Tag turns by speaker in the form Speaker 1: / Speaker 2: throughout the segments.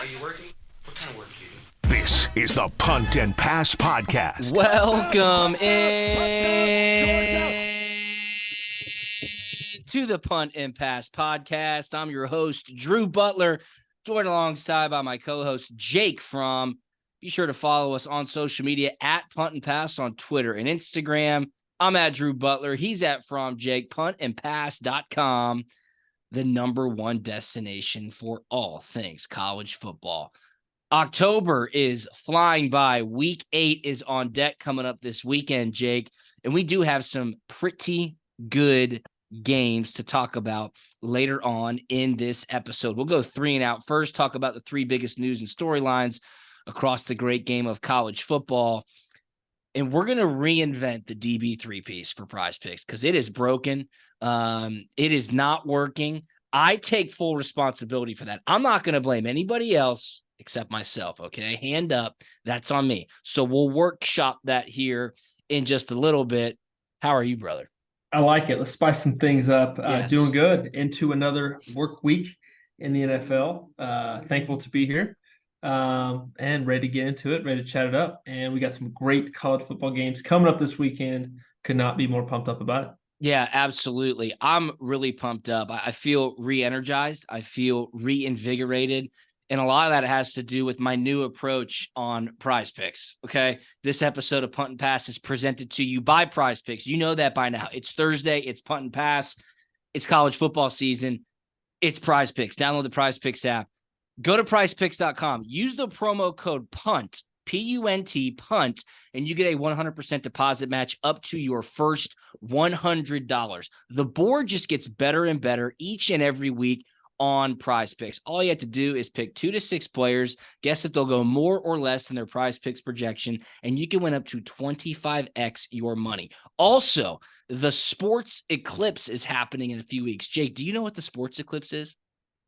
Speaker 1: Are you working? What kind of work do you do?
Speaker 2: This is the Punt and Pass Podcast.
Speaker 3: Welcome in to the Punt and Pass Podcast. I'm your host, Drew Butler, joined alongside by my co-host, Jake Fromm. Be sure to follow us on social media at Punt and Pass on Twitter and Instagram. I'm at Drew Butler. He's at Fromm Jake. puntandpass.com, the number one destination for all things college football. October is flying by. Week 8 is on deck coming up this weekend, Jake. And we do have some pretty good games to talk about later on in this episode. We'll go 3 and out first, talk about the 3 biggest news and storylines across the great game of college football. And we're going to reinvent the DB3 piece for Prize Picks because it is broken. It is not working. I take full responsibility for that. I'm not going to blame anybody else except myself, okay? Hand up, that's on me. So we'll workshop that here in just a little bit. How are you, brother?
Speaker 4: I like it. Let's spice some things up.
Speaker 3: Yes.
Speaker 4: Doing good into another work week in the NFL. Thankful to be here and ready to get into it, ready to chat it up. And we got some great college football games coming up this weekend. Could not be more pumped up about it.
Speaker 3: Yeah, absolutely. I'm really pumped up. I feel re-energized. I feel reinvigorated. And a lot of that has to do with my new approach on Prize Picks, okay? This episode of Punt and Pass is presented to you by Prize Picks. You know that by now. It's Thursday. It's Punt and Pass. It's college football season. It's Prize Picks. Download the Prize Picks app. Go to prizepicks.com. Use the promo code PUNT, P-U-N-T, PUNT, and you get a 100% deposit match up to your first $100. The board just gets better and better each and every week on Prize Picks. All you have to do is pick 2 to 6 players, guess if they'll go more or less than their Prize Picks projection, and you can win up to 25x your money. Also, the sports eclipse is happening in a few weeks. Jake, do you know what the sports eclipse is?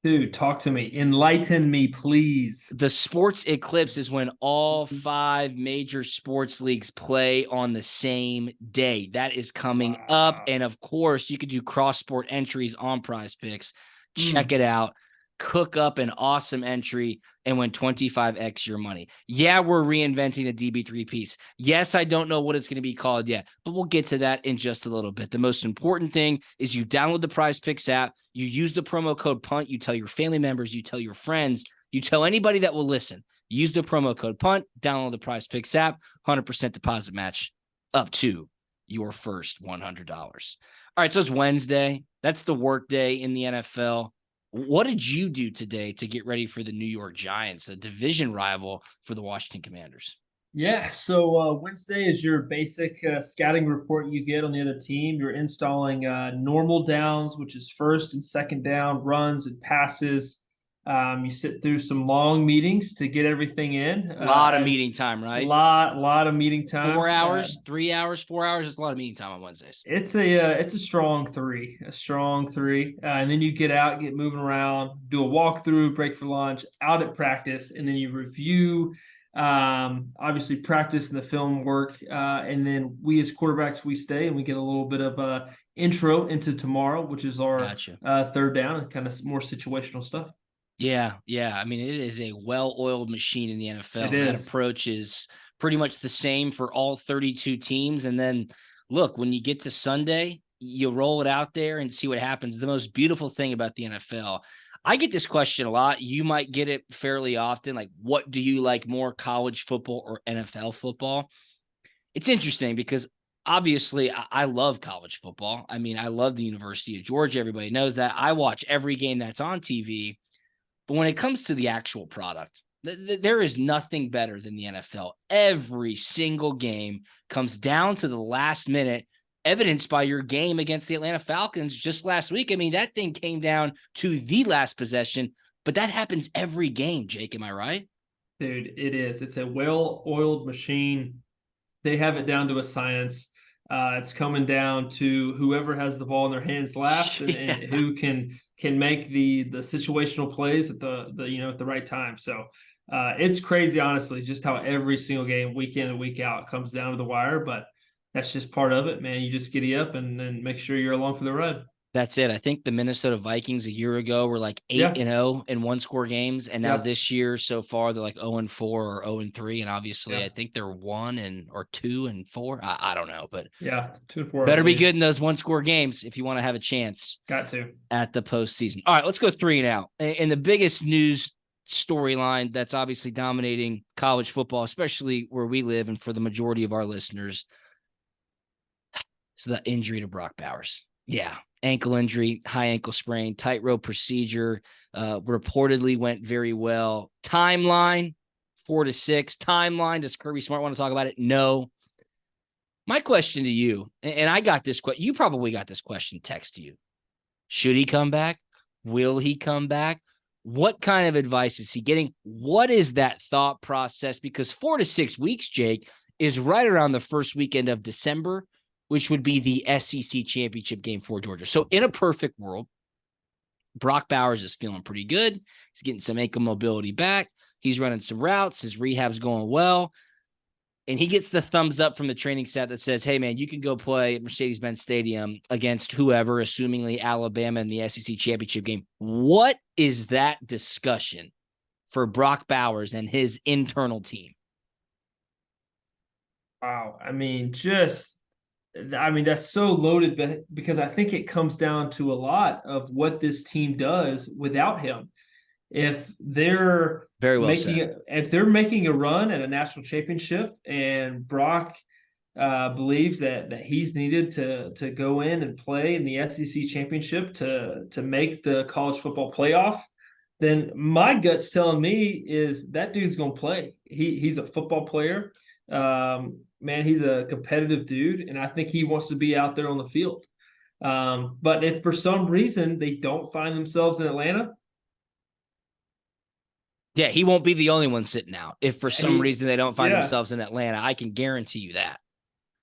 Speaker 4: Dude, talk to me. Enlighten me, please.
Speaker 3: The sports eclipse is when all 5 major sports leagues play on the same day. That is coming up. And of course, you could do cross-sport entries on Prize Picks. Check it out. Cook up an awesome entry and win 25x your money. Yeah, we're reinventing the DB3 piece. Yes, I don't know what it's going to be called yet, but we'll get to that in just a little bit. The most important thing is you download the Prize Picks app, you use the promo code PUNT, you tell your family members, you tell your friends, you tell anybody that will listen. Use the promo code PUNT, download the Prize Picks app, 100% deposit match up to your first $100. All right, so it's Wednesday. That's the work day in the NFL. What did you do today to get ready for the New York Giants, a division rival for the Washington Commanders?
Speaker 4: Yeah, so Wednesday is your basic scouting report you get on the other team. You're installing normal downs, which is first and second down, runs and passes. You sit through some long meetings to get everything in.
Speaker 3: A lot of meeting time, right?
Speaker 4: Lot of meeting time.
Speaker 3: 4 hours, 3 hours, 4 hours. It's a lot of meeting time on Wednesdays.
Speaker 4: It's a strong 3, and then you get out, get moving around, do a walkthrough, break for lunch, out at practice, and then you review. Obviously practice and the film work, and then we as quarterbacks we stay and we get a little bit of intro into tomorrow, which is our third down and kind of more situational stuff.
Speaker 3: Yeah. I mean, it is a well-oiled machine in the NFL. That approach is pretty much the same for all 32 teams. And then, look, when you get to Sunday, you roll it out there and see what happens. The most beautiful thing about the NFL, I get this question a lot. You might get it fairly often. Like, what do you like more, college football or NFL football? It's interesting because obviously I love college football. I mean, I love the University of Georgia. Everybody knows that. I watch every game that's on TV. But when it comes to the actual product, there is nothing better than the NFL. Every single game comes down to the last minute, evidenced by your game against the Atlanta Falcons just last week. I mean, that thing came down to the last possession, but that happens every game, Jake. Am I right?
Speaker 4: Dude, it is. It's a well-oiled machine. They have it down to a science. It's coming down to whoever has the ball in their hands last and who can make the situational plays at the at the right time. So it's crazy, honestly, just how every single game, week in and week out, comes down to the wire. But that's just part of it, man. You just giddy up and make sure you're along for the ride.
Speaker 3: That's it. I think the Minnesota Vikings a year ago were like 8-0 in one-score games, and now this year so far they're like 0-4 or 0-3, and obviously I think they're 2-4. I don't know, but
Speaker 4: 2-4.
Speaker 3: Better be good in those one-score games if you want to have a chance.
Speaker 4: Got to
Speaker 3: at the postseason. All right, let's go 3 now. And the biggest news storyline that's obviously dominating college football, especially where we live, and for the majority of our listeners, is the injury to Brock Bowers. Yeah. Ankle injury, high ankle sprain, tightrope procedure, reportedly went very well. Timeline, 4 to 6. Timeline, does Kirby Smart want to talk about it? No. My question to you, and I got this question, you probably got this question text to you. Should he come back? Will he come back? What kind of advice is he getting? What is that thought process? Because 4 to 6 weeks, Jake, is right around the first weekend of December, which would be the SEC championship game for Georgia. So in a perfect world, Brock Bowers is feeling pretty good. He's getting some ankle mobility back. He's running some routes. His rehab's going well. And he gets the thumbs up from the training staff that says, hey, man, you can go play at Mercedes-Benz Stadium against whoever, assumingly Alabama in the SEC championship game. What is that discussion for Brock Bowers and his internal team?
Speaker 4: Wow. I mean, that's so loaded because I think it comes down to a lot of what this team does without him. If they're making a run at a national championship and Brock believes that he's needed to go in and play in the SEC championship to make the college football playoff, then my gut's telling me is that dude's going to play. He's a football player. Man, he's a competitive dude, and I think he wants to be out there on the field. But if for some reason they don't find themselves in Atlanta,
Speaker 3: yeah, he won't be the only one sitting out. If for some reason they don't find themselves in Atlanta, I can guarantee you that.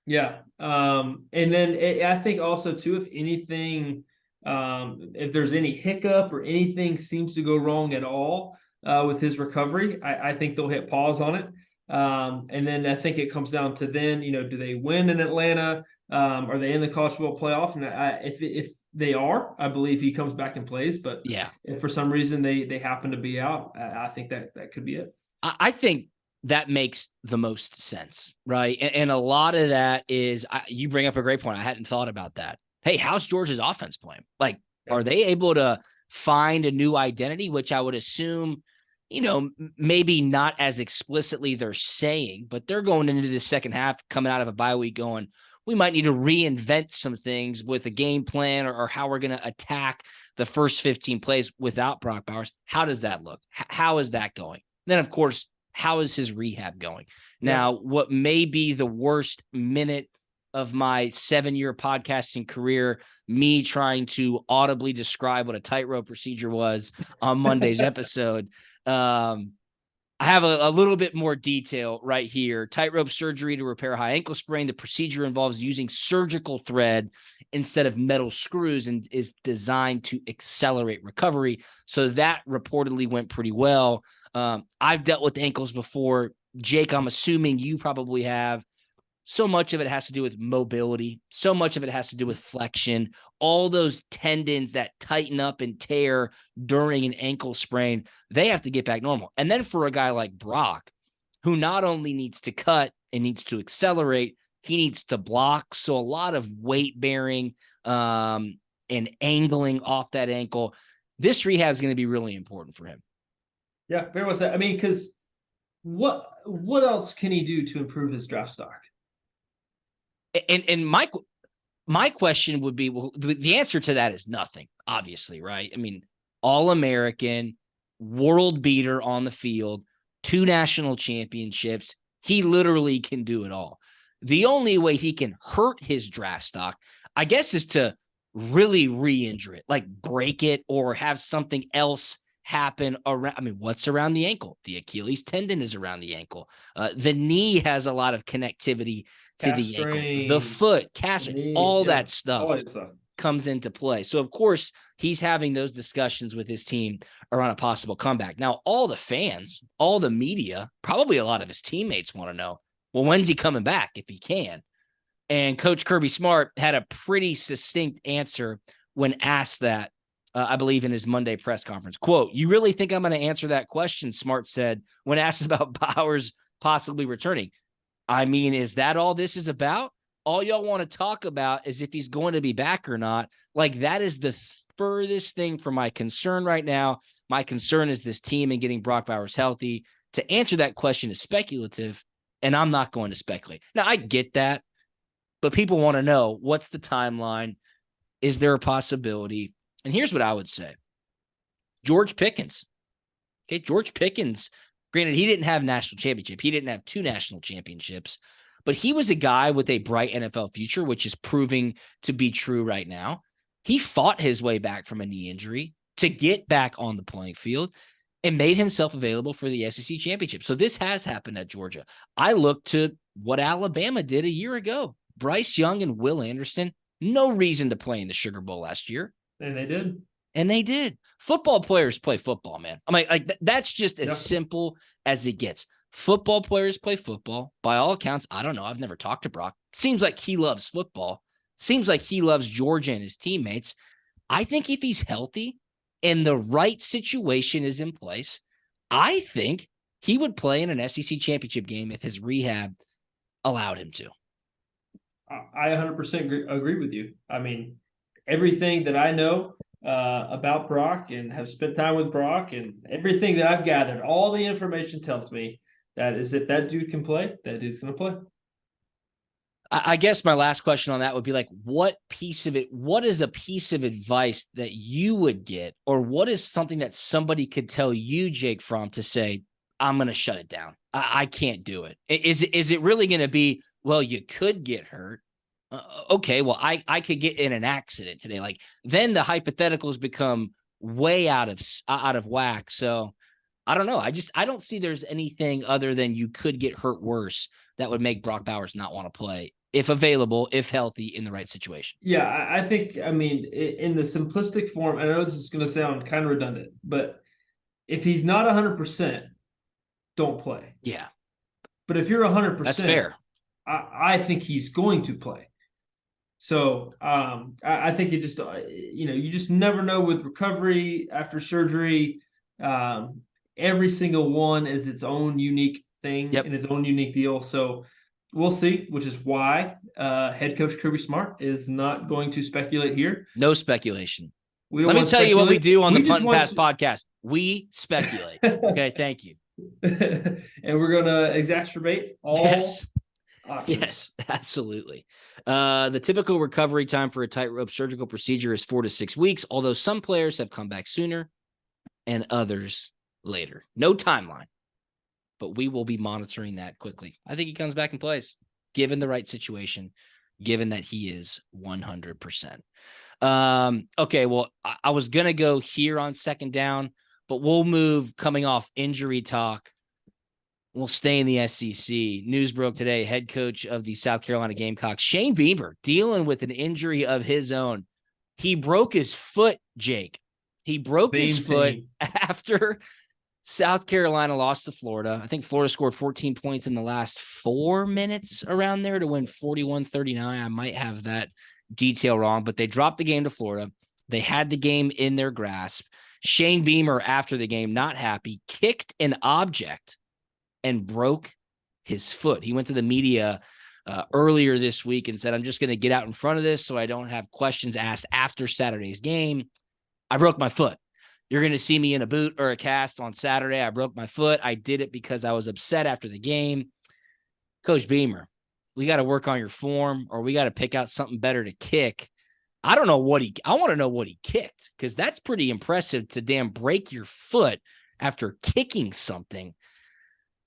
Speaker 4: Yeah. And then I think also, too, if anything, if there's any hiccup or anything seems to go wrong at all with his recovery, I think they'll hit pause on it. And then I think it comes down to then, do they win in Atlanta? Are they in the college football playoff? And if they are, I believe he comes back and plays. But if for some reason they happen to be out, I think that could be it.
Speaker 3: I think that makes the most sense, right? And a lot of that is, you bring up a great point. I hadn't thought about that. Hey, how's Georgia's offense playing? Like, are they able to find a new identity, which I would assume, maybe not as explicitly they're saying, but they're going into the second half, coming out of a bye week going, we might need to reinvent some things with a game plan or how we're going to attack the first 15 plays without Brock Bowers. How does that look? How is that going? Then, of course, how is his rehab going? Now, what may be the worst minute of my 7-year podcasting career, me trying to audibly describe what a tightrope procedure was on Monday's episode. I have a little bit more detail right here. Tightrope surgery to repair high ankle sprain. The procedure involves using surgical thread instead of metal screws and is designed to accelerate recovery. So that reportedly went pretty well. I've dealt with ankles before. Jake, I'm assuming you probably have. So much of it has to do with mobility. So much of it has to do with flexion. All those tendons that tighten up and tear during an ankle sprain, they have to get back normal. And then for a guy like Brock, who not only needs to cut and needs to accelerate, he needs to block. So a lot of weight bearing and angling off that ankle. This rehab is going to be really important for him.
Speaker 4: Yeah, very well said. I mean, because what else can he do to improve his draft stock?
Speaker 3: And my question would be, well, the answer to that is nothing, obviously, right? I mean, All-American, world beater on the field, 2 national championships. He literally can do it all. The only way he can hurt his draft stock, I guess, is to really re-injure it, like break it or have something else happen around. I mean, what's around the ankle? The Achilles tendon is around the ankle. The knee has a lot of connectivity to the ankle, the foot, calf, all that stuff comes into play. So, of course, he's having those discussions with his team around a possible comeback. Now, all the fans, all the media, probably a lot of his teammates want to know, well, when's he coming back if he can? And Coach Kirby Smart had a pretty succinct answer when asked that, I believe in his Monday press conference. Quote, "You really think I'm going to answer that question?" Smart said when asked about Bowers possibly returning. I mean, is that all this is about? All y'all want to talk about is if he's going to be back or not. Like, that is the furthest thing from my concern right now. My concern is this team and getting Brock Bowers healthy. To answer that question is speculative, and I'm not going to speculate. Now, I get that, but people want to know, what's the timeline? Is there a possibility? And here's what I would say. George Pickens. Okay, George Pickens, granted, he didn't have a national championship. He didn't have 2 national championships, but he was a guy with a bright NFL future, which is proving to be true right now. He fought his way back from a knee injury to get back on the playing field and made himself available for the SEC championship. So this has happened at Georgia. I look to what Alabama did a year ago. Bryce Young and Will Anderson, no reason to play in the Sugar Bowl last year.
Speaker 4: And they did.
Speaker 3: And they did. Football players play football, man. I mean, like, that's just as simple as it gets. Football players play football. By all accounts, I don't know. I've never talked to Brock. Seems like he loves football. Seems like he loves Georgia and his teammates. I think if he's healthy and the right situation is in place, I think he would play in an SEC championship game if his rehab allowed him to.
Speaker 4: I 100% agree with you. I mean, everything that I know about Brock and have spent time with Brock and everything that I've gathered, all the information tells me that is, if that dude can play, that dude's going to play.
Speaker 3: I guess my last question on that would be like, what is a piece of advice that you would get, or what is something that somebody could tell you, Jake Fromm, to say, I'm going to shut it down. I can't do it. Is it really going to be, well, you could get hurt. Okay, well, I could get in an accident today. Like, then the hypotheticals become way out of whack. So I don't know. I don't see there's anything other than you could get hurt worse that would make Brock Bowers not want to play if available, if healthy, in the right situation.
Speaker 4: Yeah, I think, I mean, in the simplistic form, I know this is going to sound kind of redundant, but if he's not 100%, don't play.
Speaker 3: Yeah.
Speaker 4: But if you're 100%,
Speaker 3: that's fair.
Speaker 4: I think he's going to play. So I think it just, you just never know with recovery after surgery. Every single one is its own unique thing and its own unique deal. So we'll see, which is why head coach Kirby Smart is not going to speculate here.
Speaker 3: No speculation.
Speaker 4: Let
Speaker 3: me tell you what we do on the Punt and Pass podcast. We speculate. Okay, thank you.
Speaker 4: And we're going to exacerbate all options.
Speaker 3: Yes, absolutely. The typical recovery time for a tightrope surgical procedure is 4 to 6 weeks, although some players have come back sooner and others later. No timeline, but we will be monitoring that quickly. I think he comes back and plays, given the right situation, given that he is 100%. Okay, well, I was going to go here on second down, but we'll move coming off injury talk. We'll stay in the SEC. News broke today, head coach of the South Carolina Gamecocks, Shane Beamer, dealing with an injury of his own. He broke his foot, Jake. He broke his foot after South Carolina lost to Florida. I think Florida scored 14 points in the last 4 minutes around there to win 41-39. I might have that detail wrong, but they dropped the game to Florida. They had the game in their grasp. Shane Beamer, after the game, not happy, kicked an object and broke his foot. He went to the media earlier this week and said, I'm just going to get out in front of this so I don't have questions asked after Saturday's game. I broke my foot. You're going to see me in a boot or a cast on Saturday. I broke my foot. I did it because I was upset after the game. Coach Beamer, we got to work on your form, or we got to pick out something better to kick. I don't know I want to know what he kicked, because that's pretty impressive to damn break your foot after kicking something.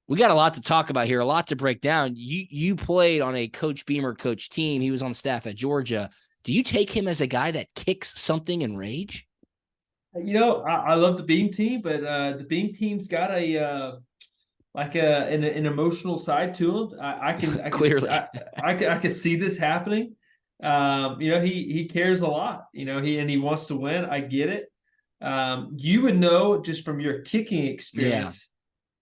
Speaker 3: We got a lot to talk about here, a lot to break down. You played on a Coach Beamer coach team. He was on staff at Georgia. Do you take him as a guy that kicks something in rage?
Speaker 4: I love the Beam team, but the Beam team's got an emotional side to him. I can
Speaker 3: clearly
Speaker 4: I can see this happening. He cares a lot. He wants to win. I get it. You would know just from your kicking experience.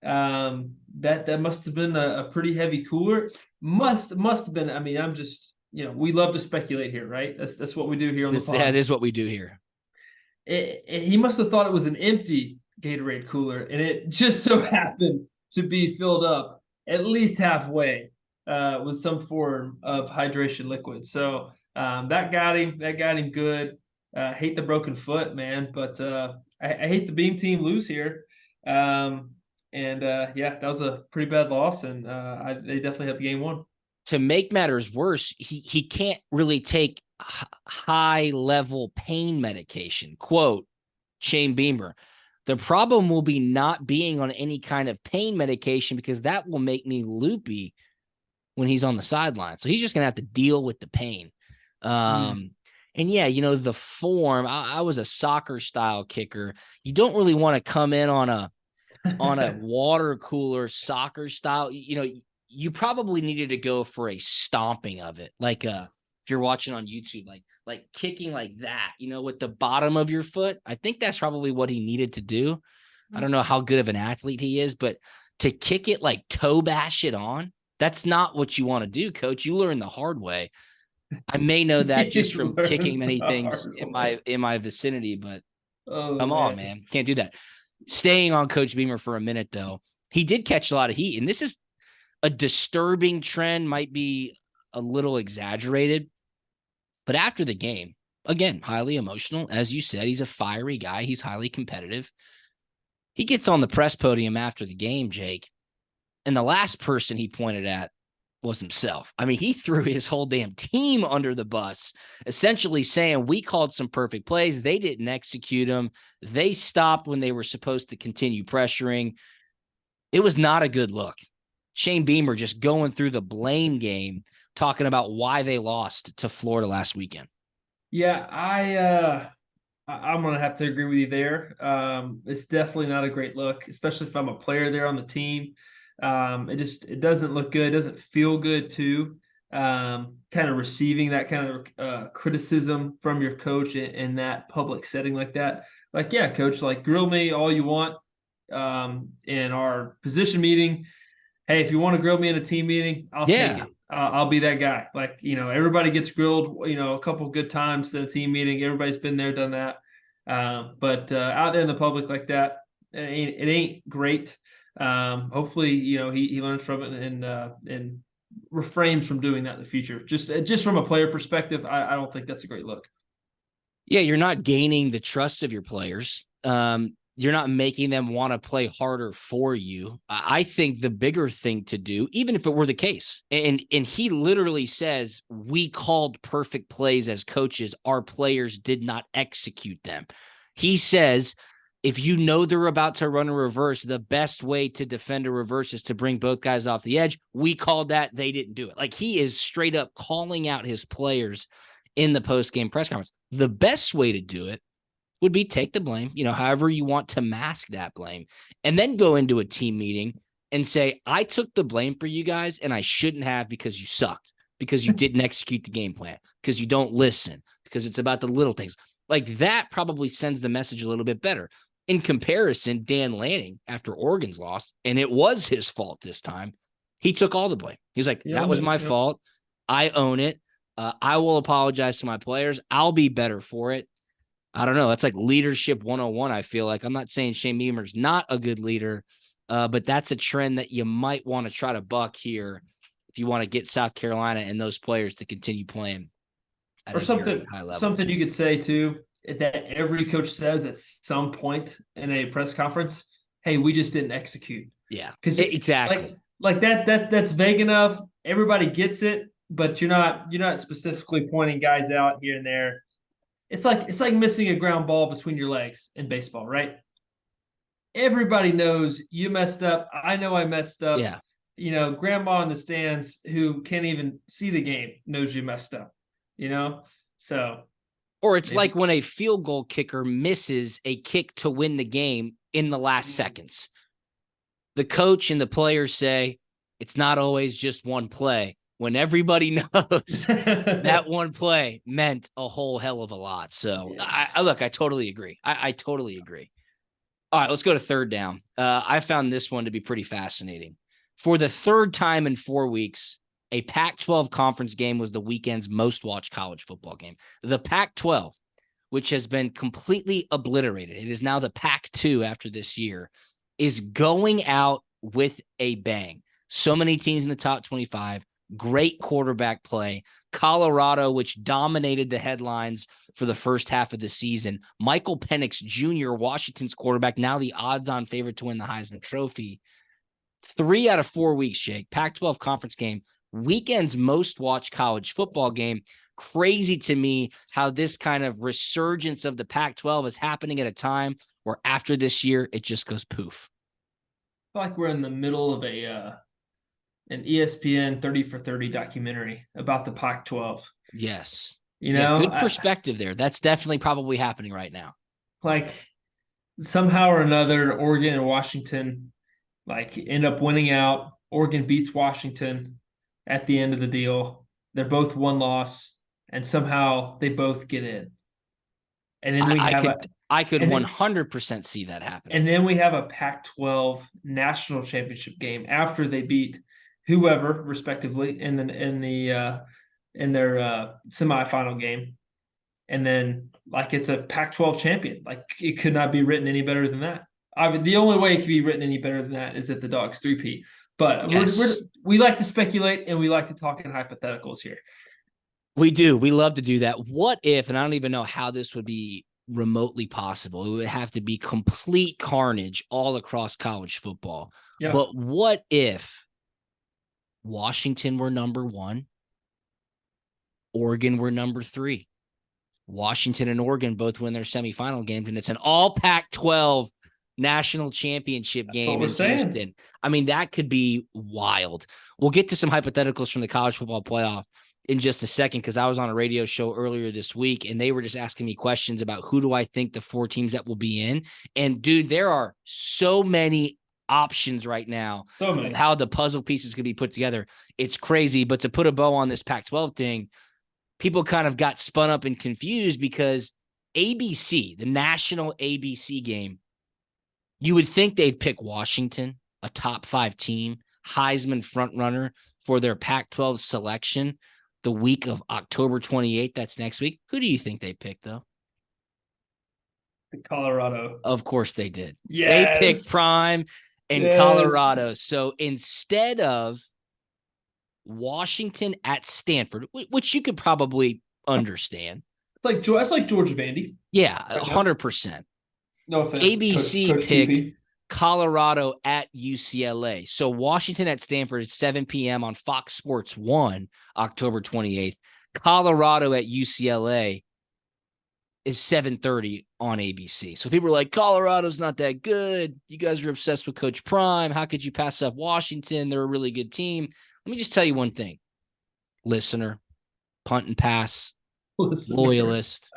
Speaker 4: Yeah. That must have been a pretty heavy cooler. Must have been. I mean, I'm just we love to speculate here, right? That's what we do here on the pod.
Speaker 3: That is what we do here.
Speaker 4: He must have thought it was an empty Gatorade cooler, and it just so happened to be filled up at least halfway with some form of hydration liquid. So that got him. That got him good. Hate the broken foot, man, but I hate the Beam team lose here. That was a pretty bad loss, and they definitely had the game won.
Speaker 3: To make matters worse, he can't really take high level pain medication. Quote, Shane Beamer. The problem will be not being on any kind of pain medication because that will make me loopy when he's on the sideline. So he's just going to have to deal with the pain. And yeah, the form, I was a soccer style kicker. You don't really want to come in on a water cooler soccer style. You probably needed to go for a stomping of it. Like if you're watching on YouTube, like kicking like that, with the bottom of your foot. I think that's probably what he needed to do. I don't know how good of an athlete he is, but to kick it like toe bash it on, that's not what you want to do, coach. You learn the hard way. I may know that just from kicking many things in my vicinity, but come on, man. Can't do that. Staying on Coach Beamer for a minute, though, he did catch a lot of heat, and this is a disturbing trend, might be a little exaggerated. But after the game, again, highly emotional. As you said, he's a fiery guy. He's highly competitive. He gets on the press podium after the game, Jake, and the last person he pointed at was himself. I mean, he threw his whole damn team under the bus, essentially saying we called some perfect plays. They didn't execute them. They stopped when they were supposed to continue pressuring. It was not a good look. Shane Beamer just going through the blame game, talking about why they lost to Florida last weekend.
Speaker 4: Yeah, I'm going to have to agree with you there. It's definitely not a great look, especially if I'm a player there on the team. It doesn't look good. It doesn't feel good too. Kind of receiving that kind of criticism from your coach in that public setting like that. Like, yeah, coach, like grill me all you want in our position meeting. Hey, if you want to grill me in a team meeting, I'll take it. I'll be that guy. Like, everybody gets grilled, a couple good times at a team meeting. Everybody's been there, done that. But out there in the public like that, it ain't great. Hopefully, he learns from it and refrains from doing that in the future. Just from a player perspective, I don't think that's a great look.
Speaker 3: Yeah, you're not gaining the trust of your players. You're not making them want to play harder for you. I think the bigger thing to do, even if it were the case, and he literally says, we called perfect plays as coaches. Our players did not execute them. He says, if you know they're about to run a reverse, the best way to defend a reverse is to bring both guys off the edge. We called that. They didn't do it. Like, he is straight up calling out his players in the post-game press conference. The best way to do it would be take the blame, however you want to mask that blame, and then go into a team meeting and say, I took the blame for you guys and I shouldn't have because you sucked, because you didn't execute the game plan, because you don't listen, because it's about the little things. Like, that probably sends the message a little bit better. In comparison, Dan Lanning, after Oregon's lost, and it was his fault this time, he took all the blame. He's like, that was my fault. I own it. I will apologize to my players. I'll be better for it. I don't know. That's like leadership 101, I feel like. I'm not saying Shane Beamer's not a good leader, but that's a trend that you might want to try to buck here if you want to get South Carolina and those players to continue playing at a very high level.
Speaker 4: Something you could say, too, that every coach says at some point in a press conference, hey, we just didn't execute.
Speaker 3: Yeah, exactly.
Speaker 4: Like that's vague enough. Everybody gets it, but you're not specifically pointing guys out here and there. It's like missing a ground ball between your legs in baseball, right? Everybody knows you messed up. I know I messed up.
Speaker 3: Yeah.
Speaker 4: Grandma in the stands who can't even see the game knows you messed up, So.
Speaker 3: Or it's like when a field goal kicker misses a kick to win the game in the last seconds. The coach and the players say it's not always just one play. When everybody knows that one play meant a whole hell of a lot. So, I totally agree. I totally agree. All right, let's go to third down. I found this one to be pretty fascinating. For the third time in 4 weeks, a Pac-12 conference game was the weekend's most watched college football game. The Pac-12, which has been completely obliterated, it is now the Pac-2 after this year, is going out with a bang. So many teams in the top 25, great quarterback play. Colorado, which dominated the headlines for the first half of the season. Michael Penix Jr., Washington's quarterback, now the odds-on favorite to win the Heisman Trophy. 3 out of 4 weeks, Jake. Pac-12 conference game. Weekend's most watched college football game. Crazy to me how this kind of resurgence of the Pac-12 is happening at a time where after this year, it just goes poof.
Speaker 4: I feel like we're in the middle of an ESPN 30 for 30 documentary about the Pac-12.
Speaker 3: Yes.
Speaker 4: You know,
Speaker 3: good perspective there. That's definitely probably happening right now.
Speaker 4: Like somehow or another, Oregon and Washington like end up winning out. Oregon beats Washington at the end of the deal. They're both one loss, and somehow they both get in. And then
Speaker 3: I could 100% see that happening.
Speaker 4: And then we have a Pac-12 national championship game after they beat whoever, respectively, in their semifinal game. And then like it's a Pac-12 champion. Like it could not be written any better than that. The only way it could be written any better than that is if the Dogs 3-peat. But yes. We like to speculate and we like to talk in hypotheticals here.
Speaker 3: We do. We love to do that. What if, and I don't even know how this would be remotely possible. It would have to be complete carnage all across college football. Yeah. But what if Washington were number 1, Oregon were number 3? Washington and Oregon both win their semifinal games, and it's an all Pac-12 national championship game in Houston. I mean, that could be wild. We'll get to some hypotheticals from the college football playoff in just a second, because I was on a radio show earlier this week, and they were just asking me questions about who do I think the 4 teams that will be in. And, dude, there are so many options right now of how the puzzle pieces could be put together. It's crazy. But to put a bow on this Pac-12 thing, people kind of got spun up and confused because ABC, the national ABC game, you would think they'd pick Washington, a top 5 team, Heisman frontrunner for their Pac-12 selection the week of October 28th. That's next week. Who do you think they picked, though?
Speaker 4: Colorado.
Speaker 3: Of course they did.
Speaker 4: Yes.
Speaker 3: They picked Prime and Colorado. So instead of Washington at Stanford, which you could probably understand.
Speaker 4: That's like Georgia Vandy.
Speaker 3: Yeah, 100%.
Speaker 4: No offense.
Speaker 3: ABC
Speaker 4: Coach
Speaker 3: picked
Speaker 4: QP.
Speaker 3: Colorado at UCLA. So Washington at Stanford is 7 p.m. on Fox Sports 1, October 28th. Colorado at UCLA is 7:30 on ABC. So people are like, Colorado's not that good. You guys are obsessed with Coach Prime. How could you pass up Washington? They're a really good team. Let me just tell you one thing, listener, punt and pass, loyalist.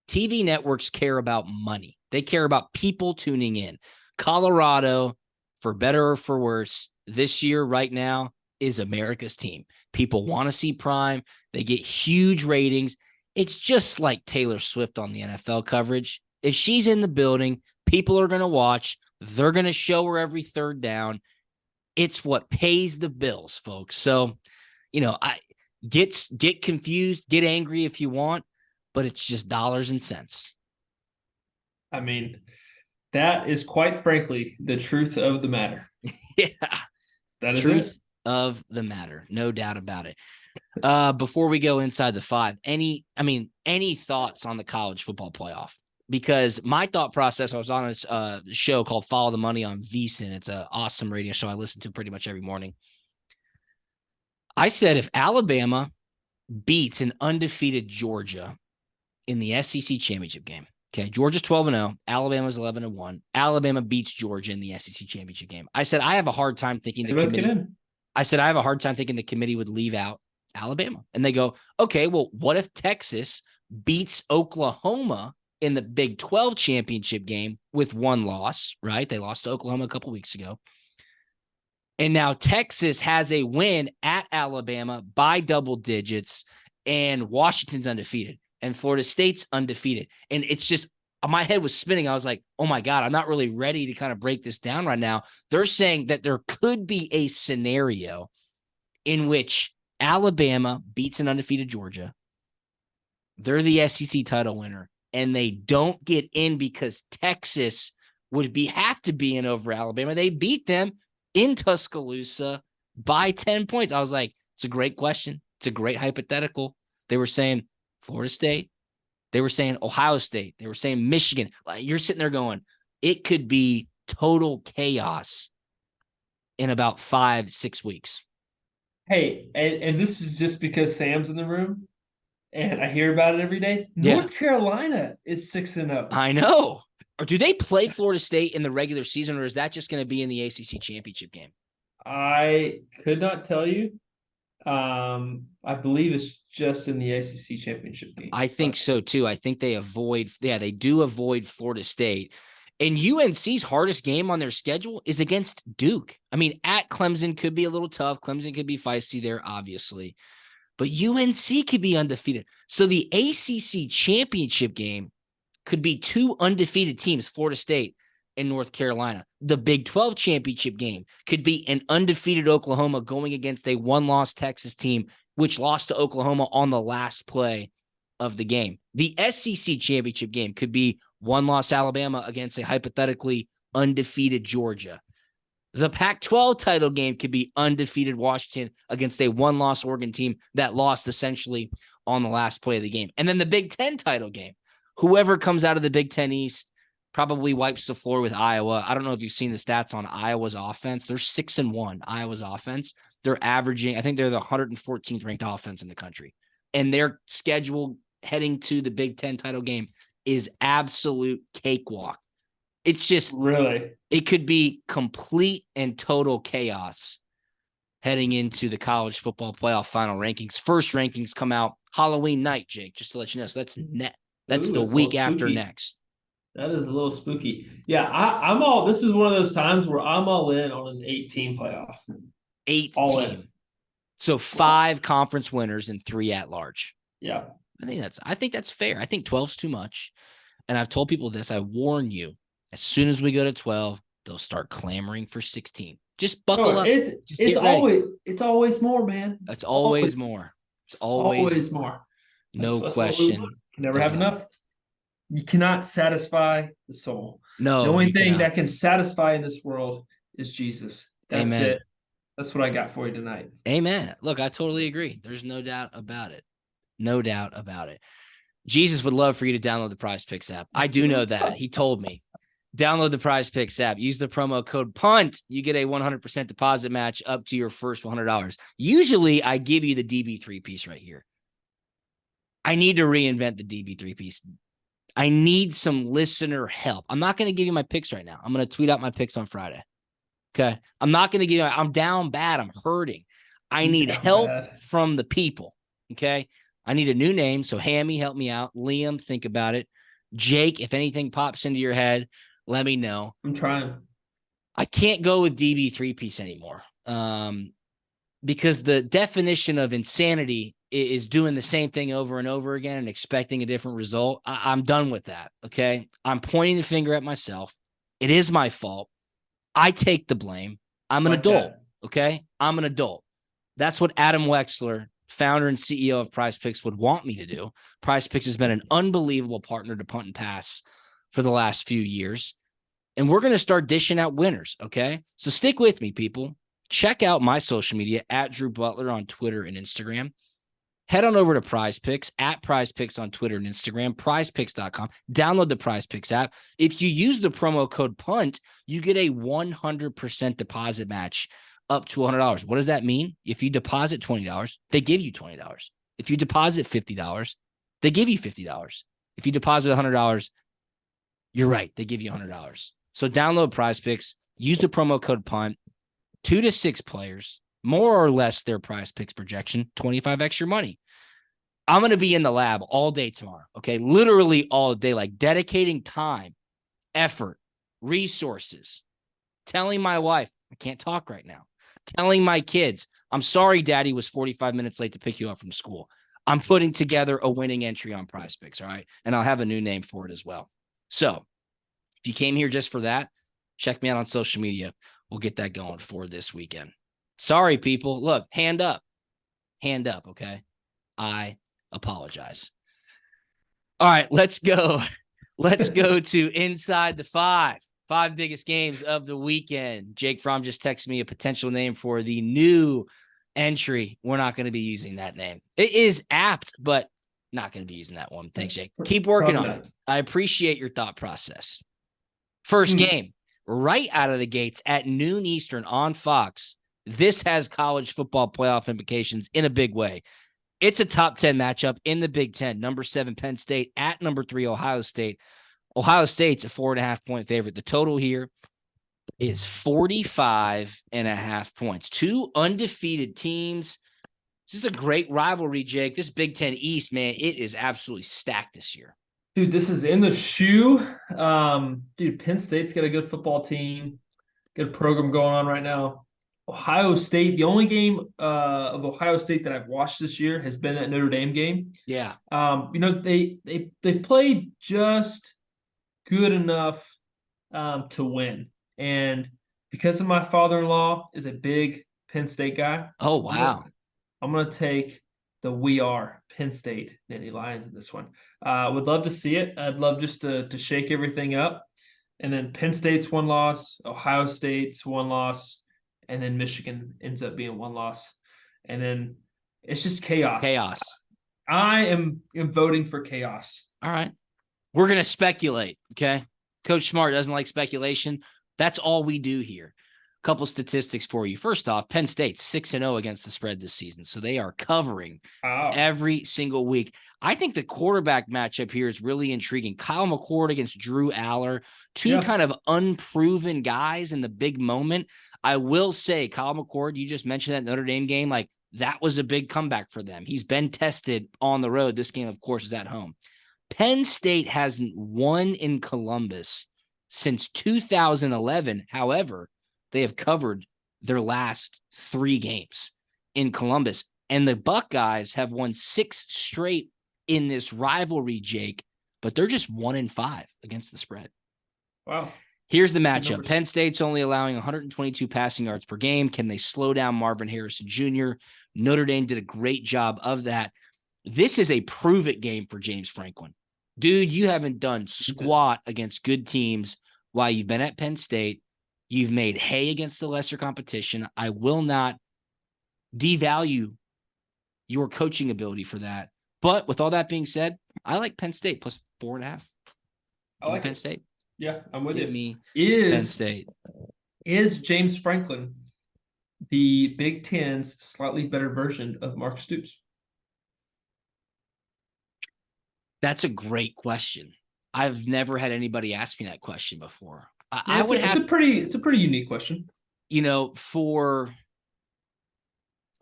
Speaker 3: TV networks care about money. They care about people tuning in. Colorado, for better or for worse, this year right now is America's team. People want to see Prime. They get huge ratings. It's just like Taylor Swift on the NFL coverage. If she's in the building, people are going to watch. They're going to show her every third down. It's what pays the bills, folks. So, I get confused, get angry if you want, but it's just dollars and cents.
Speaker 4: I mean, that is quite frankly the truth of the matter.
Speaker 3: Yeah.
Speaker 4: That is
Speaker 3: truth of the matter. No doubt about it. Before we go inside the 5, any thoughts on the college football playoff? Because my thought process, I was on a show called Follow the Money on VSiN. It's an awesome radio show I listen to pretty much every morning. I said if Alabama beats an undefeated Georgia in the SEC championship game, okay, Georgia's 12-0, Alabama's 11-1. Alabama beats Georgia in the SEC championship game. I said I have a hard time thinking the committee. I said I have a hard time thinking the committee would leave out Alabama. And they go, okay, well, what if Texas beats Oklahoma in the Big 12 championship game with 1 loss, right? They lost to Oklahoma a couple weeks ago. And now Texas has a win at Alabama by double digits, and Washington's undefeated, and Florida State's undefeated. And it's just, my head was spinning. I was like, oh my God, I'm not really ready to kind of break this down right now. They're saying that there could be a scenario in which Alabama beats an undefeated Georgia. They're the SEC title winner, and they don't get in because Texas would have to be in over Alabama. They beat them in Tuscaloosa by 10 points. I was like, it's a great question. It's a great hypothetical. They were saying Florida State. They were saying Ohio State. They were saying Michigan. You're sitting there going, it could be total chaos in about 5-6 weeks.
Speaker 4: Hey, and this is just because Sam's in the room and I hear about it every day.
Speaker 3: Yeah.
Speaker 4: North Carolina is 6-0.
Speaker 3: I know. Or do they play Florida State in the regular season, or is that just going to be in the ACC championship game?
Speaker 4: I could not tell you. I believe it's just in the ACC championship game.
Speaker 3: I think so too. I think they do avoid Florida State. And UNC's hardest game on their schedule is against Duke. I mean, at Clemson could be a little tough. Clemson could be feisty there, obviously. But UNC could be undefeated. So the ACC championship game could be two undefeated teams, Florida State and North Carolina. The Big 12 championship game could be an undefeated Oklahoma going against a one-loss Texas team, which lost to Oklahoma on the last play of the game. The SEC championship game could be one-loss Alabama against a hypothetically undefeated Georgia. The Pac-12 title game could be undefeated Washington against a one-loss Oregon team that lost essentially on the last play of the game. And then the Big 10 title game, whoever comes out of the Big 10 East probably wipes the floor with Iowa. I don't know if you've seen the stats on Iowa's offense. They're 6-1, Iowa's offense. They're averaging, I think they're the 114th ranked offense in the country. And their schedule heading to the Big 10 title game is absolute cakewalk. It's just
Speaker 4: really,
Speaker 3: it could be complete and total chaos heading into the college football playoff final rankings. First rankings come out Halloween night, Jake, just to let you know. So that's the week after next.
Speaker 4: That is a little spooky. Yeah, I'm all. This is one of those times where I'm all in on an 8-team playoff.
Speaker 3: 8
Speaker 4: all
Speaker 3: team.
Speaker 4: In.
Speaker 3: So 5 conference winners and 3 at large.
Speaker 4: Yeah.
Speaker 3: I think that's fair. I think 12's too much. And I've told people this. I warn you, as soon as we go to 12, they'll start clamoring for 16. Just buckle up.
Speaker 4: It's always more, man.
Speaker 3: It's always more. It's always
Speaker 4: more.
Speaker 3: No question.
Speaker 4: Can never have enough. You cannot satisfy the soul.
Speaker 3: No.
Speaker 4: The only thing that can satisfy in this world is Jesus. That's
Speaker 3: Amen.
Speaker 4: it. That's what I got for you tonight.
Speaker 3: Amen. Look, I totally agree. There's no doubt about it. No doubt about it. Jesus would love for you to download the Prize Picks app. I do know that. He told me. Download the Prize Picks app. Use the promo code PUNT. You get a 100% deposit match up to your first $100. Usually, I give you the DB3 piece right here. I need to reinvent the DB3 piece. I need some listener help. I'm not going to give you my picks right now. I'm going to tweet out my picks on Friday. Okay. I'm not going to give you, I'm down bad. I'm hurting. I need help from the people. Okay. I need a new name. So Hammy, help me out. Liam, think about it. Jake, if anything pops into your head, let me know.
Speaker 4: I'm trying.
Speaker 3: I can't go with DB3 piece anymore. Because the definition of insanity is doing the same thing over and over again and expecting a different result. I'm done with that. Okay. I'm pointing the finger at myself. It is my fault. I take the blame. I'm an adult. Okay. I'm an adult. That's what Adam Wexler, founder and CEO of Prize Picks, would want me to do. Prize Picks has been an unbelievable partner to Punt and Pass for the last few years. And we're going to start dishing out winners. Okay. So stick with me, people. Check out my social media at Drew Butler on Twitter and Instagram. Head on over to Prize Picks at Prize Picks on Twitter and Instagram, prizepicks.com. Download the Prize Picks app. If you use the promo code PUNT, you get a 100% deposit match up to $100. What does that mean? If you deposit $20, they give you $20. If you deposit $50, they give you $50. If you deposit $100, you're right, they give you $100. So download Prize Picks, use the promo code PUNT, 2 to 6 players, more or less their Prize Picks projection, 25 extra money. I'm going to be in the lab all day tomorrow. Okay. Literally all day, like dedicating time, effort, resources, telling my wife, I can't talk right now, telling my kids, I'm sorry, daddy was 45 minutes late to pick you up from school. I'm putting together a winning entry on Prize Picks. All right. And I'll have a new name for it as well. So if you came here just for that, check me out on social media. We'll get that going for this weekend. Sorry, people. Look, hand up. Hand up, okay? I apologize. All right, let's go. Let's go to Inside the Five. 5 biggest games of the weekend. Jake Fromm just texted me a potential name for the new entry. We're not going to be using that name. It is apt, but not going to be using that one. Thanks, Jake. Keep working on it. I appreciate your thought process. First game, right out of the gates at noon Eastern on Fox. This has college football playoff implications in a big way. It's a top 10 matchup in the Big Ten. Number 7, Penn State at number 3, Ohio State. Ohio State's a 4.5-point favorite. The total here is 45.5 points. 2 undefeated teams. This is a great rivalry, Jake. This Big Ten East, man, it is absolutely stacked this year.
Speaker 4: Dude, this is in the shoe. Dude, Penn State's got a good football team, good program going on right now. Ohio State, the only game of Ohio State that I've watched this year has been that Notre Dame game.
Speaker 3: Yeah.
Speaker 4: They played just good enough to win. And because of my father-in-law is a big Penn State guy.
Speaker 3: Oh, wow.
Speaker 4: I'm gonna take the We Are Penn State Nittany Lions in this one. Would love to see it. I'd love just to shake everything up. And then Penn State's 1 loss, Ohio State's 1 loss, and then Michigan ends up being 1 loss. And then it's just chaos.
Speaker 3: Chaos.
Speaker 4: I am voting for chaos.
Speaker 3: All right. We're going to speculate, okay? Coach Smart doesn't like speculation. That's all we do here. A couple statistics for you. First off, Penn State's 6-0 against the spread this season, so they are covering every single week. I think the quarterback matchup here is really intriguing. Kyle McCord against Drew Aller, 2 kind of unproven guys in the big moment. I will say, Kyle McCord, you just mentioned that Notre Dame game, like that was a big comeback for them. He's been tested on the road. This game, of course, is at home. Penn State hasn't won in Columbus since 2011. However, they have covered their last 3 games in Columbus. And the Buckeyes have won 6 straight in this rivalry, Jake, but they're just 1-5 against the spread.
Speaker 4: Wow.
Speaker 3: Here's the matchup. Penn State's only allowing 122 passing yards per game. Can they slow down Marvin Harrison Jr.? Notre Dame did a great job of that. This is a prove-it game for James Franklin. Dude, you haven't done squat against good teams while you've been at Penn State. You've made hay against the lesser competition. I will not devalue your coaching ability for that. But with all that being said, I like Penn State plus 4.5.
Speaker 4: I like
Speaker 3: Penn State.
Speaker 4: Yeah, I'm with
Speaker 3: Give
Speaker 4: you.
Speaker 3: me
Speaker 4: Penn
Speaker 3: State.
Speaker 4: Is James Franklin the Big Ten's slightly better version of Mark Stoops?
Speaker 3: That's a great question. I've never had anybody ask me that question before.
Speaker 4: It's a pretty unique question.
Speaker 3: You know, for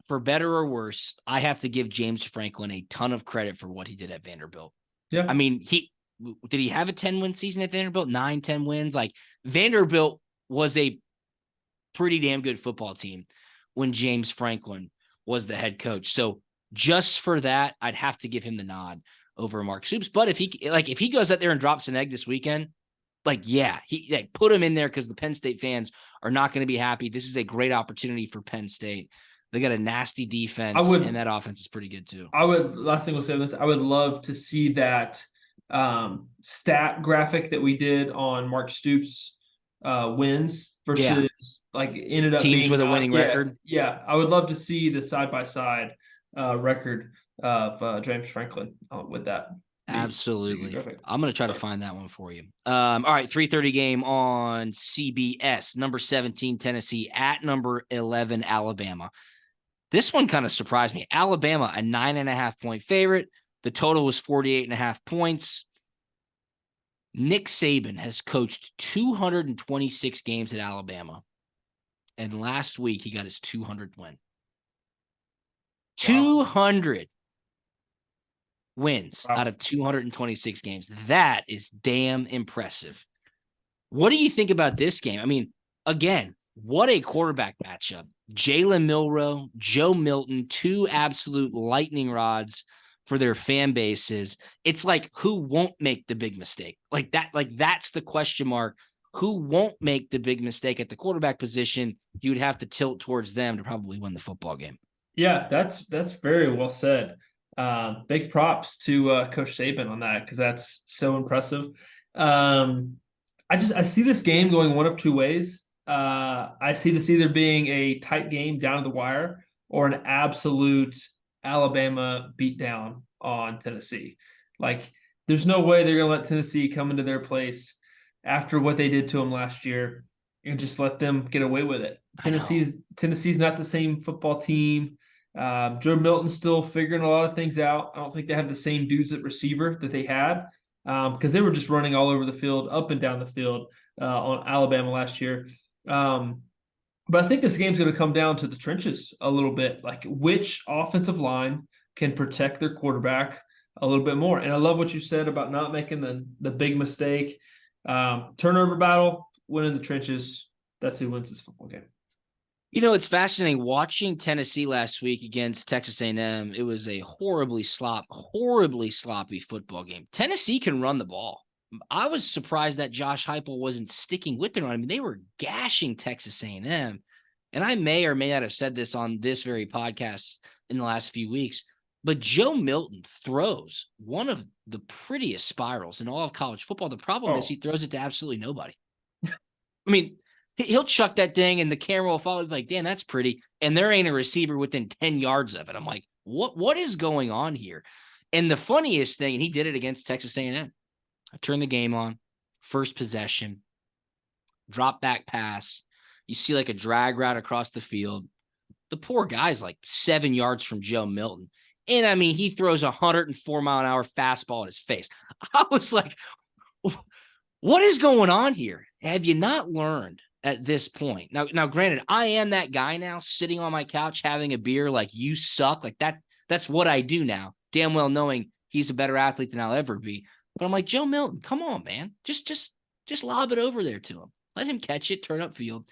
Speaker 3: better or worse, I have to give James Franklin a ton of credit for what he did at Vanderbilt.
Speaker 4: Yeah.
Speaker 3: I mean, did he have a 10-win season at Vanderbilt? 9, 10 wins? Like Vanderbilt was a pretty damn good football team when James Franklin was the head coach. So just for that, I'd have to give him the nod over Mark Stoops. But if he goes out there and drops an egg this weekend, put him in there because the Penn State fans are not going to be happy. This is a great opportunity for Penn State. They got a nasty defense, and that offense is pretty good too.
Speaker 4: Last thing we'll say on this, I would love to see that stat graphic that we did on Mark Stoops wins versus ended up
Speaker 3: teams
Speaker 4: being
Speaker 3: with a winning record.
Speaker 4: Yeah, I would love to see the side-by-side record of James Franklin with that.
Speaker 3: Absolutely. I'm going to try to find that one for you. All right, 3:30 game on CBS. Number 17, Tennessee at number 11, Alabama. This one kind of surprised me. Alabama, a 9.5-point favorite. The total was 48.5 points. Nick Saban has coached 226 games at Alabama. And last week, he got his 200th win. Wow. 200 wins out of 226 games. That is damn impressive. What do you think about this game? I mean, again, what a quarterback matchup. Jalen Milroe, Joe Milton, 2 absolute lightning rods for their fan bases. It's like, who won't make the big mistake? Like that's the question mark. who won't make the big mistake at the quarterback position, you would have to tilt towards them to probably win the football game.
Speaker 4: Yeah, that's very well said. Big props to Coach Saban on that because that's so impressive. I see this game going one of two ways. I see this either being a tight game down to the wire or an absolute Alabama beatdown on Tennessee. Like, there's no way they're going to let Tennessee come into their place after what they did to them last year and just let them get away with it. Tennessee's not the same football team. Joe Milton's still figuring a lot of things out. I don't think they have the same dudes at receiver that they had because they were just running all over the field, up and down the field on Alabama last year. But I think this game's going to come down to the trenches a little bit, like which offensive line can protect their quarterback a little bit more. And I love what you said about not making the big mistake. Turnover battle, win in the trenches. That's who wins this football game.
Speaker 3: You know, it's fascinating watching Tennessee last week against Texas A&M. It was a horribly sloppy football game. Tennessee can run the ball. I was surprised that Josh Heupel wasn't sticking with it. I mean, they were gashing Texas A&M. And I may or may not have said this on this very podcast in the last few weeks, but Joe Milton throws one of the prettiest spirals in all of college football. The problem is he throws it to absolutely nobody. I mean, he'll chuck that thing and the camera will follow like, damn, that's pretty. And there ain't a receiver within 10 yards of it. I'm like, what is going on here? And the funniest thing, and he did it against Texas A&M. I turned the game on, first possession, drop back pass. You see like a drag route across the field. The poor guy's like 7 yards from Joe Milton. And I mean, he throws a 104-mile-an-hour fastball at his face. I was like, what is going on here? Have you not learned at this point? Now, granted, I am that guy now sitting on my couch having a beer like you suck. Like that's what I do now, damn well knowing he's a better athlete than I'll ever be. But I'm like, Joe Milton, come on, man. Just lob it over there to him. Let him catch it, turn up field,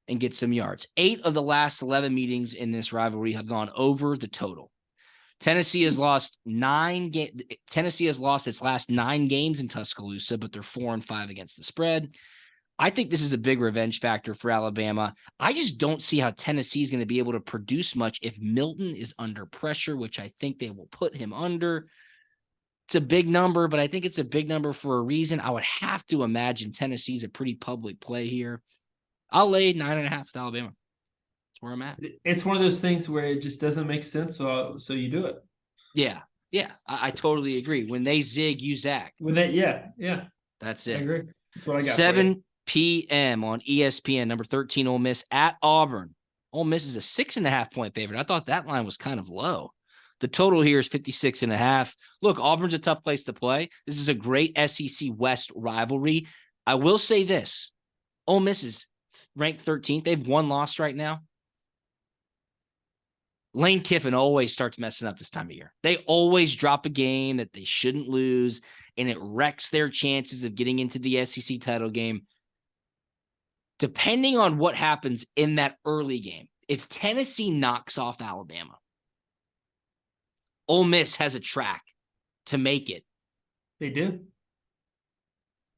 Speaker 3: and get some yards. 8 of the last 11 meetings in this rivalry have gone over the total. Tennessee has lost its last 9 games in Tuscaloosa, but they're 4-5 against the spread. I think this is a big revenge factor for Alabama. I just don't see how Tennessee is going to be able to produce much if Milton is under pressure, which I think they will put him under. It's a big number, but I think it's a big number for a reason. I would have to imagine Tennessee's a pretty public play here. I'll lay 9.5 with Alabama. That's where I'm at.
Speaker 4: It's one of those things where it just doesn't make sense, so you do it.
Speaker 3: Yeah, I totally agree. When they zig, you zag.
Speaker 4: Yeah.
Speaker 3: That's it.
Speaker 4: I agree. That's what I got.
Speaker 3: 7 p.m. on ESPN, number 13, Ole Miss at Auburn. Ole Miss is a 6.5-point favorite. I thought that line was kind of low. The total here is 56.5. Look, Auburn's a tough place to play. This is a great SEC West rivalry. I will say this. Ole Miss is ranked 13th. They've one loss right now. Lane Kiffin always starts messing up this time of year. They always drop a game that they shouldn't lose, and it wrecks their chances of getting into the SEC title game. Depending on what happens in that early game, if Tennessee knocks off Alabama, Ole Miss has a track to make it.
Speaker 4: They do.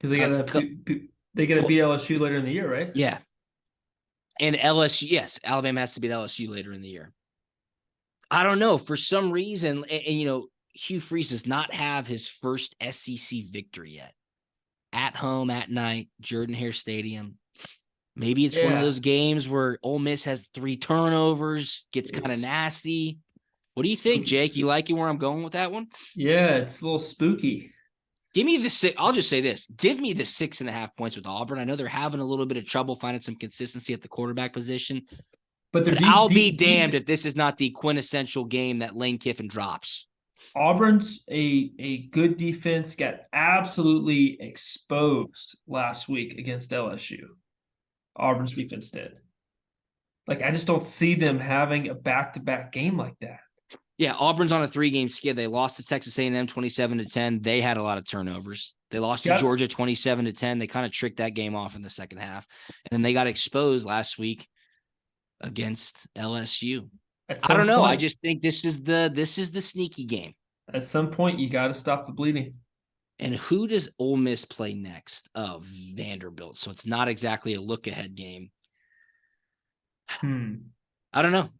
Speaker 4: Because they got to beat LSU later in the year, right?
Speaker 3: Yeah. And LSU, yes, Alabama has to beat LSU later in the year. I don't know. For some reason, and Hugh Freeze does not have his first SEC victory yet. At home, at night, Jordan-Hare Stadium. Maybe it's one of those games where Ole Miss has 3 turnovers, gets kind of nasty. What do you think, Jake? You liking where I'm going with that one?
Speaker 4: Yeah, it's a little spooky.
Speaker 3: Give me the 6. I'll just say this. Give me the 6.5 points with Auburn. I know they're having a little bit of trouble finding some consistency at the quarterback position. But I'll be damned if this is not the quintessential game that Lane Kiffin drops.
Speaker 4: Auburn's a good defense, got absolutely exposed last week against LSU. Auburn's defense did. Like, I just don't see them having a back-to-back game like that.
Speaker 3: Yeah, Auburn's on a 3-game skid. They lost to Texas A&M 27-10. They had a lot of turnovers. They lost to Georgia 27-10. They kind of tricked that game off in the second half. And then they got exposed last week against LSU. I don't know. I just think this is the sneaky game.
Speaker 4: At some point, you got to stop the bleeding.
Speaker 3: And who does Ole Miss play next? Oh, Vanderbilt. So it's not exactly a look-ahead game. I don't know.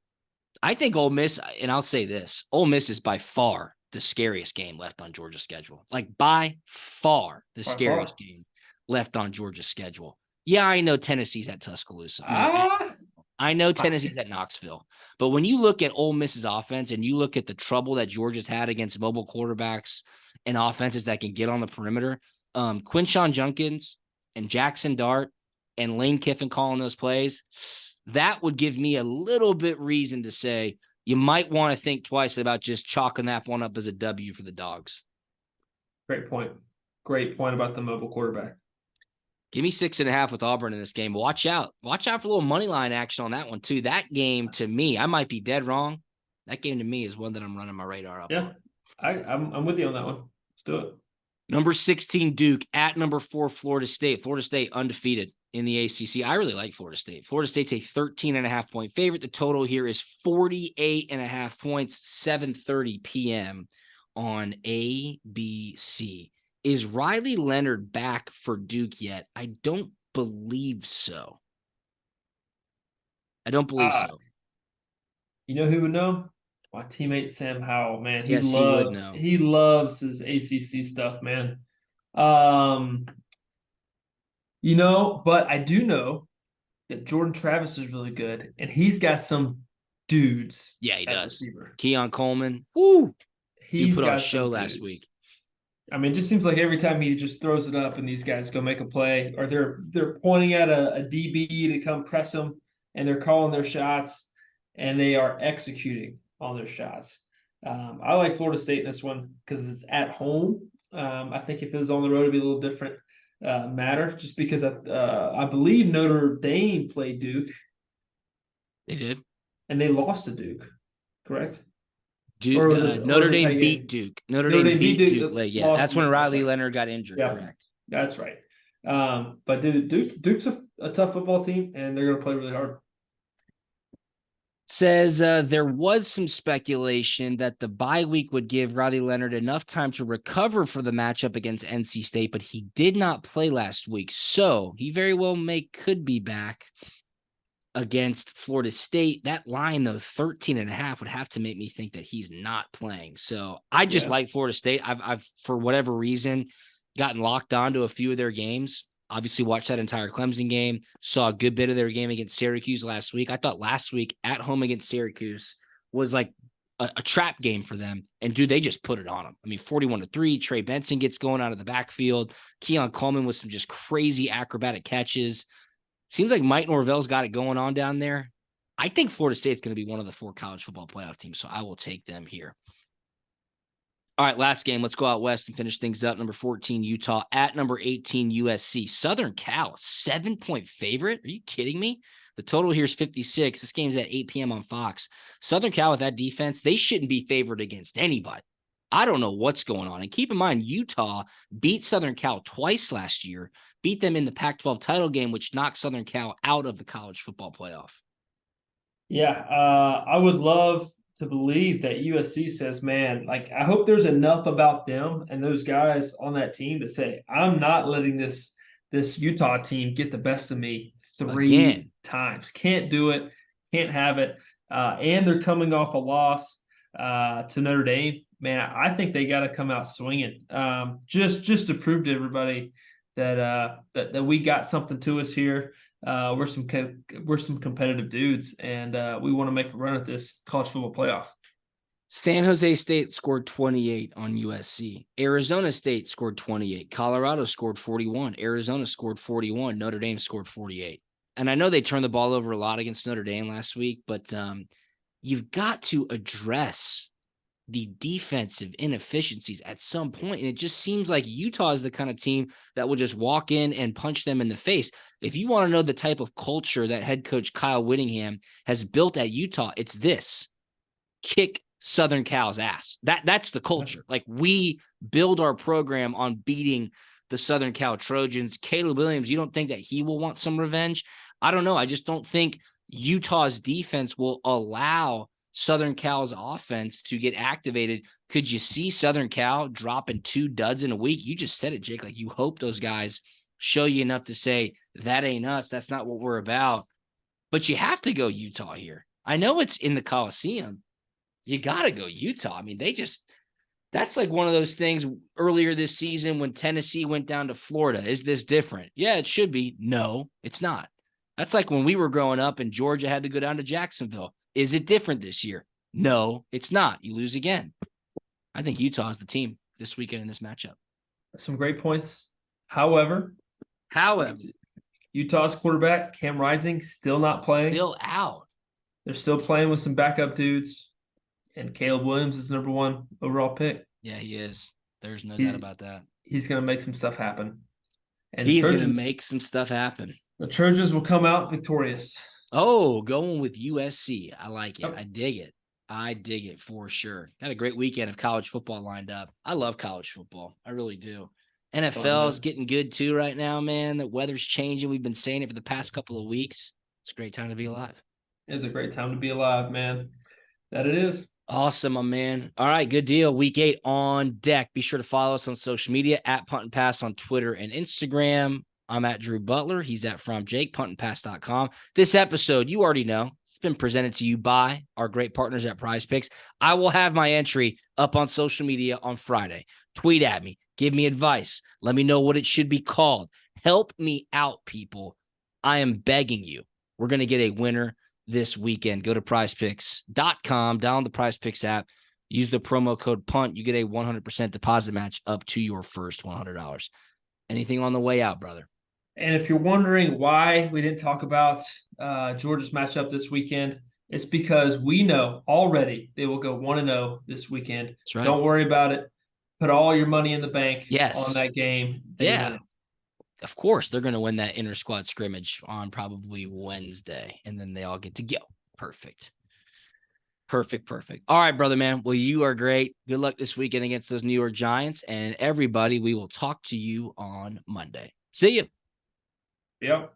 Speaker 3: I think Ole Miss, and I'll say this, Ole Miss is by far the scariest game left on Georgia's schedule. Like by far the scariest game left on Georgia's schedule. Yeah, I know Tennessee's at Tuscaloosa. I know Tennessee's at Knoxville. But when you look at Ole Miss's offense and you look at the trouble that Georgia's had against mobile quarterbacks and offenses that can get on the perimeter, Quinshon Judkins and Jackson Dart and Lane Kiffin calling those plays, that would give me a little bit reason to say you might want to think twice about just chalking that one up as a W for the Dogs.
Speaker 4: Great point. Great point about the mobile quarterback.
Speaker 3: Give me 6.5 with Auburn in this game. Watch out. Watch out for a little money line action on that one, too. That game, to me, I might be dead wrong. That game, to me, is one that I'm running my radar up on.
Speaker 4: I'm with you on that one. Let's do it.
Speaker 3: Number 16, Duke, at number 4, Florida State. Florida State undefeated in the ACC. I really like Florida State. Florida State's a 13.5-point favorite. The total here is 48.5 points, 7:30 p.m. on ABC. Is Riley Leonard back for Duke yet? I don't believe so. I don't believe so.
Speaker 4: You know who would know? My teammate Sam Howell, man.
Speaker 3: He would know.
Speaker 4: He loves his ACC stuff, man. But I do know that Jordan Travis is really good, and he's got some dudes.
Speaker 3: Yeah, he does.
Speaker 4: Receiver.
Speaker 3: Keon Coleman. Woo! He put on a show
Speaker 4: last
Speaker 3: week.
Speaker 4: I mean, it just seems like every time he just throws it up and these guys go make a play, or they're pointing at a DB to come press them, and they're calling their shots, and they are executing on their shots. I like Florida State in this one because it's at home. I think if it was on the road, it'd be a little different matter, just because I believe Notre Dame played Duke.
Speaker 3: They did.
Speaker 4: And they lost to Duke, correct?
Speaker 3: Notre Dame beat Duke. Notre Dame beat Duke. Yeah, that's when Riley Leonard got injured. Yeah, correct.
Speaker 4: That's right. But dude, Duke's a tough football team, and they're going to play really hard.
Speaker 3: Says there was some speculation that the bye week would give Riley Leonard enough time to recover for the matchup against NC State, but he did not play last week, so he very well could be back against Florida State. That line, though, 13.5 would have to make me think that he's not playing. So I just like Florida State. I've for whatever reason gotten locked onto a few of their games. Obviously watched that entire Clemson game, saw a good bit of their game against Syracuse last week. I thought last week at home against Syracuse was like a trap game for them. And dude, they just put it on them. I mean, 41-3, Trey Benson gets going out of the backfield. Keon Coleman with some just crazy acrobatic catches. Seems like Mike Norvell's got it going on down there. I think Florida State's going to be one of the 4 college football playoff teams, so I will take them here. All right, last game. Let's go out west and finish things up. Number 14, Utah at number 18, USC. Southern Cal, 7-point favorite. Are you kidding me? The total here is 56. This game's at 8 p.m. on Fox. Southern Cal with that defense, they shouldn't be favored against anybody. I don't know what's going on. And keep in mind, Utah beat Southern Cal twice last year, beat them in the Pac-12 title game, which knocked Southern Cal out of the college football playoff.
Speaker 4: Yeah, I would love to believe that USC says, man, like, I hope there's enough about them and those guys on that team to say, I'm not letting this Utah team get the best of me 3 times. Can't do it. Can't have it. And they're coming off a loss to Notre Dame. Man, I think they got to come out swinging, just to prove to everybody that we got something to us here. We're some competitive dudes, and we want to make a run at this college football playoff.
Speaker 3: San Jose State scored 28 on USC. Arizona State scored 28. Colorado scored 41. Arizona scored 41. Notre Dame scored 48. And I know they turned the ball over a lot against Notre Dame last week, but you've got to address the defensive inefficiencies at some point. And it just seems like Utah is the kind of team that will just walk in and punch them in the face. If you want to know the type of culture that head coach Kyle Whittingham has built at Utah, it's this: kick Southern Cal's ass. That's the culture. Like, we build our program on beating the Southern Cal Trojans. Caleb Williams, you don't think that he will want some revenge? I don't know. I just don't think Utah's defense will allow Southern Cal's offense to get activated. Could you see Southern Cal dropping 2 duds in a week? You just said it, Jake. Like, you hope those guys show you enough to say, that ain't us. That's not what we're about. But you have to go Utah here. I know it's in the Coliseum. You got to go Utah. I mean, that's like one of those things earlier this season when Tennessee went down to Florida. Is this different? Yeah, it should be. No, it's not. That's like when we were growing up and Georgia had to go down to Jacksonville. Is it different this year? No, it's not. You lose again. I think Utah is the team this weekend in this matchup.
Speaker 4: Some great points. However, Utah's quarterback, Cam Rising, still not playing.
Speaker 3: Still out.
Speaker 4: They're still playing with some backup dudes. And Caleb Williams is number 1 overall pick.
Speaker 3: Yeah, he is. There's no doubt about that.
Speaker 4: He's going to make some stuff happen. And
Speaker 3: he's going to make some stuff happen.
Speaker 4: The Trojans will come out victorious.
Speaker 3: Oh, going with USC. I like it.
Speaker 4: Yep.
Speaker 3: I dig it for sure. Got a great weekend of college football lined up. I love college football. I really do. NFL is getting good too right now, man. The weather's changing. We've been saying it for the past couple of weeks. It's a great time to be alive.
Speaker 4: It's a great time to be alive, man. That it is.
Speaker 3: Awesome, my man. All right, good deal. Week 8 on deck. Be sure to follow us on social media at Punt and Pass on Twitter and Instagram. I'm at Drew Butler. He's at From Jake, puntandpass.com. This episode, you already know, it's been presented to you by our great partners at Prize Picks. I will have my entry up on social media on Friday. Tweet at me. Give me advice. Let me know what it should be called. Help me out, people. I am begging you. We're going to get a winner this weekend. Go to prizepicks.com, download the Prize Picks app, use the promo code PUNT. You get a 100% deposit match up to your first $100. Anything on the way out, brother?
Speaker 4: And if you're wondering why we didn't talk about Georgia's matchup this weekend, it's because we know already they will go 1-0 this weekend.
Speaker 3: That's right.
Speaker 4: Don't worry about it. Put all your money in the bank on that game.
Speaker 3: Yeah. Of course, they're going to win that inter-squad scrimmage on probably Wednesday, and then they all get to go. Perfect. All right, brother, man. Well, you are great. Good luck this weekend against those New York Giants. And everybody, we will talk to you on Monday. See you.
Speaker 4: Yep.